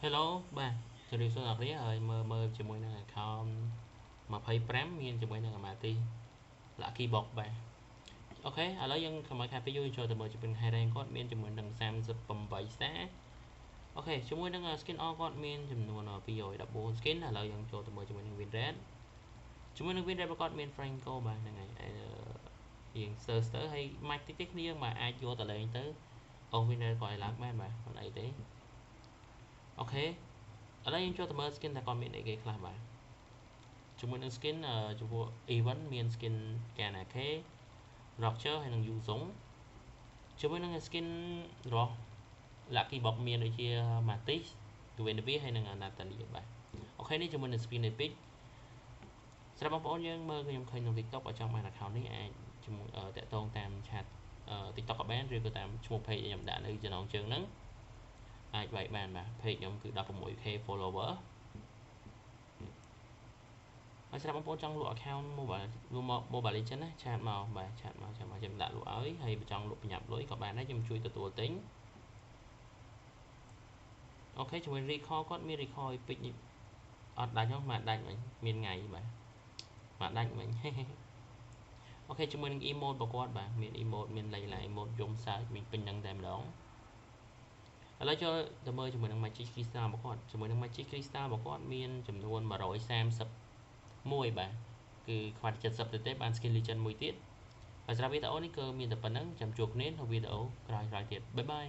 Hello បាទជម្រាបសួរអ្នកនាងហើយមើលជាមួយនឹង account 25មានជាមួយនឹងអាម៉ាទី Lucky Box បាទអូខេឥឡូវយើងកុំឲ្យខាតពេលយូរចូលទៅមើលជាមួយនឹង Highrank គាត់មានជាមួយនឹង38 star អូខេជាមួយនឹង skin all គាត់មានចំនួន214 skin ឥឡូវយើងចូលទៅមើលជាមួយនឹង win rate ជាមួយនឹង win rate របស់គាត់មាន Franco បាទហ្នឹងហើយរៀងស្ទើរហើយ match តិចគ្នាយើងបាទអាចយកទៅលេងទៅអូ win rate គាត់ឲ្យឡើងបានបាទមិនអីទេអូខេឥឡូវយើងចូលទៅមើល skin ថាគាត់មានអីគេខ្លះបាទជាមួយនឹង skin ចំពោះ event មាន skin Kanake Roger ហើយនិង Yuzong ជាមួយនឹង skin របស់ Lucky Box មានដូចជា Matis Duenvi ហើយនិង Natalia បាទអូខេនេះជាមួយនឹង skin epic សម្រាប់បងប្អូនយើងមើលខ្ញុំឃើញក្នុង TikTok បើចង់បាន account នេះអាចតាក់ទងតាម chat TikTok ក៏បានឬក៏តាមឈ្មោះ page ខ្ញុំដាក់នៅចំណងជើងហ្នឹងអាចវាយបានបាទ page ខ្ញុំគឺ 16k follower ហើយសម្រាប់បងប្អូនចង់លក់ account Mobile Legends ណាឆាតមកបាទឆាតមកខ្ញុំដាក់លក់ឲ្យហើយបើចង់លក់ប្រញាប់លុយក៏បានដែរខ្ញុំជួយទទួលទិញអូខេជាមួយ recall គាត់មាន recall ពេកនេះអត់ដាច់មកដាច់វិញមានថ្ងៃបាទមកដាច់វិញអូខេជាមួយនឹង emote របស់គាត់បាទមាន emote មានលេខ emote យំសើចមានពេញនឹងតែម្ដងឥឡូវចូលទៅមើលជាមួយនឹង Magic Crystal របស់គាត់ជាមួយនឹង Magic Crystal របស់គាត់មានចំនួន131បាទគឺខ្វាត់70ទៅទេបាន Skin Legend មួយទៀតហើយសម្រាប់វីដេអូនេះគឺមានតែប៉ុណ្្នឹងចាំជួបគ្នាក្នុងវីដេអូក្រោយៗទៀតបាយបាយ